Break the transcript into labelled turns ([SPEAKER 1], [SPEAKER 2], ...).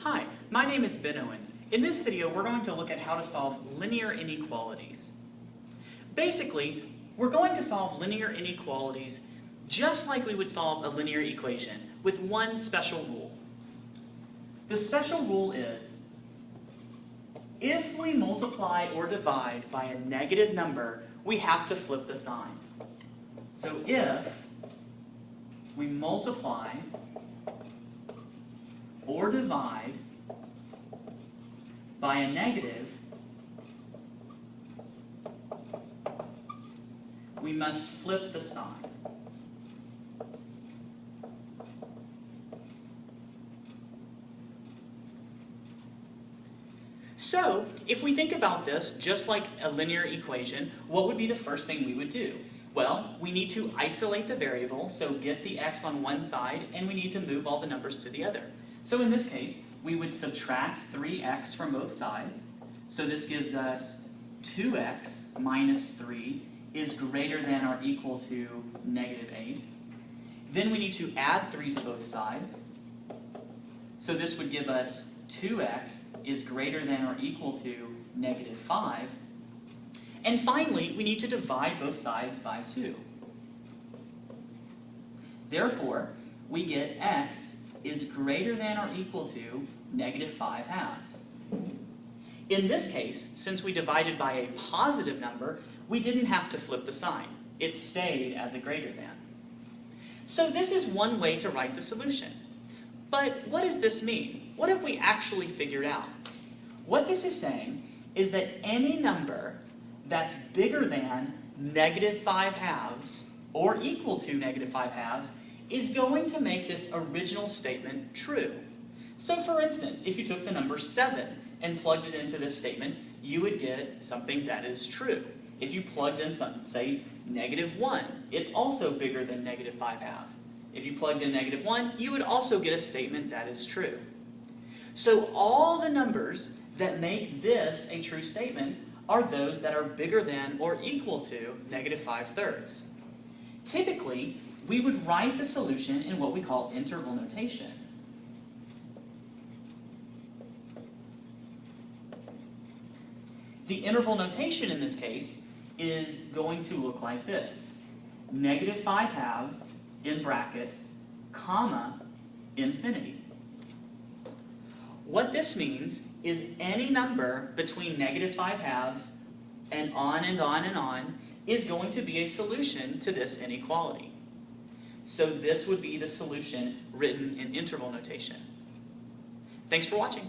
[SPEAKER 1] Hi, my name is Ben Owens. In this video, we're going to look at how to solve linear inequalities. Basically, we're going to solve linear inequalities just like we would solve a linear equation, with one special rule. The special rule is, if we multiply or divide by a negative number, we have to flip the sign. So if we multiply or divide by a negative, we must flip the sign. So, if we think about this just like a linear equation, what would be the first thing we would do? Well, we need to isolate the variable, so get the x on one side, and we need to move all the numbers to the other. So in this case, we would subtract 3x from both sides. So this gives us 2x minus 3 is greater than or equal to negative 8. Then we need to add 3 to both sides. So this would give us 2x is greater than or equal to negative 5. And finally, we need to divide both sides by 2. Therefore, we get x is greater than or equal to negative 5 halves. In this case, since we divided by a positive number, we didn't have to flip the sign. It stayed as a greater than. So this is one way to write the solution. But what does this mean? What have we actually figured out? What this is saying is that any number that's bigger than negative 5 halves or equal to negative 5 halves is going to make this original statement true. So for instance, if you took the number 7 and plugged it into this statement, you would get something that is true. If you plugged in something, say negative 1, it's also bigger than negative 5 halves. If you plugged in negative 1, you would also get a statement that is true. So all the numbers that make this a true statement are those that are bigger than or equal to negative 5/3. Typically, we would write the solution in what we call interval notation. The interval notation in this case is going to look like this. Negative 5 halves, in brackets, comma, infinity. What this means is any number between negative 5 halves and on and on and on is going to be a solution to this inequality. So this would be the solution written in interval notation. Thanks for watching.